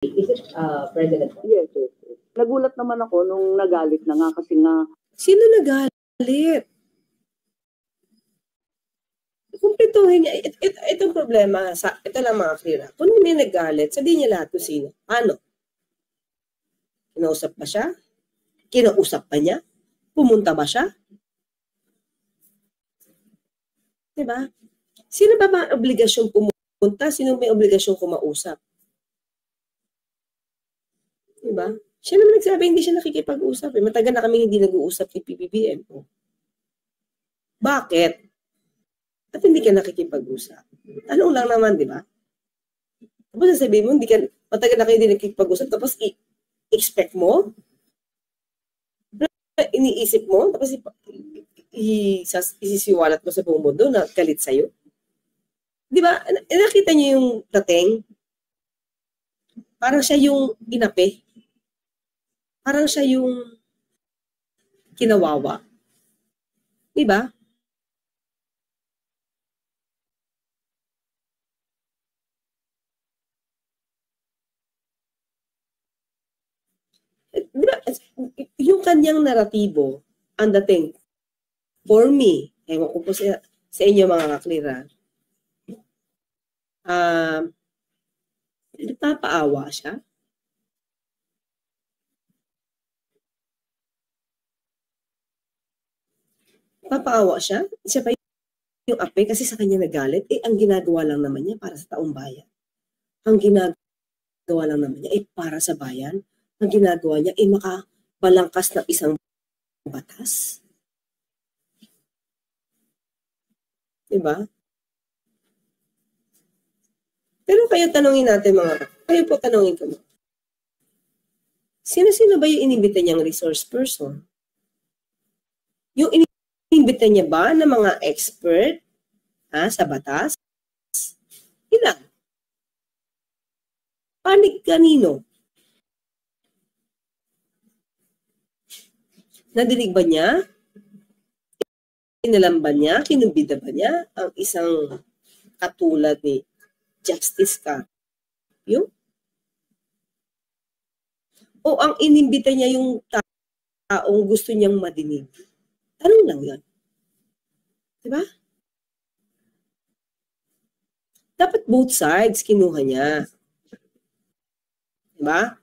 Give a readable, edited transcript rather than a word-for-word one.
Is it President? Yes, yes, yes. Nagulat naman ako nung nagalit na nga kasi nga. Sino nagalit? Kumpletuhin niya. Itong problema, ito lang mga clear. Kung may nagalit, sabihin niya lahat kung sino. Paano? Kinausap ba siya? Kinausap pa niya? Pumunta ba siya? Diba? Sino ba may obligasyong pumunta? Sino may obligasyong kumausap? Diba? Siya naman nagsabi, hindi siya nakikipag-usap. Matagal na kami hindi nag-uusap ni PBBM. Bakit? At hindi ka nakikipag-usap. Tanong lang naman, di ba? Tapos sasabihin mo, matagal na kayo hindi nakikipag-usap, tapos expect mo, iniisip mo, tapos isisiwalat mo sa buong mundo na galit sa'yo. Di ba? Nakita niyo yung dating? Parang siya yung inape. Parang siya yung kinawawa. Di ba? Diba, yung kanyang naratibo, ang dating, for me, ewan ko po sa inyo mga kaklira, nagpapaawa siya. Papaawa siya. Siya pa yung ape kasi sa kanya nagalit. Ang ginagawa lang naman niya para sa taong bayan. Ang ginagawa lang naman niya para sa bayan. Ang ginagawa niya makabalangkas ng isang batas. Diba? Pero kayo tanongin natin kayo po tanongin ko. Sino-sino ba yung inibita niyang resource person? Yung inibita niya ba ng mga expert sa batas? Ilan? Panig kanino? Nadinig ba niya? Inalam ba niya? Kinumbida ba niya ang isang katulad ni Justice Carpio? O ang inimbita niya yung taong gusto niyang madinig? Tanong lang yan. Diba? Dapat both sides kinuha niya. Diba?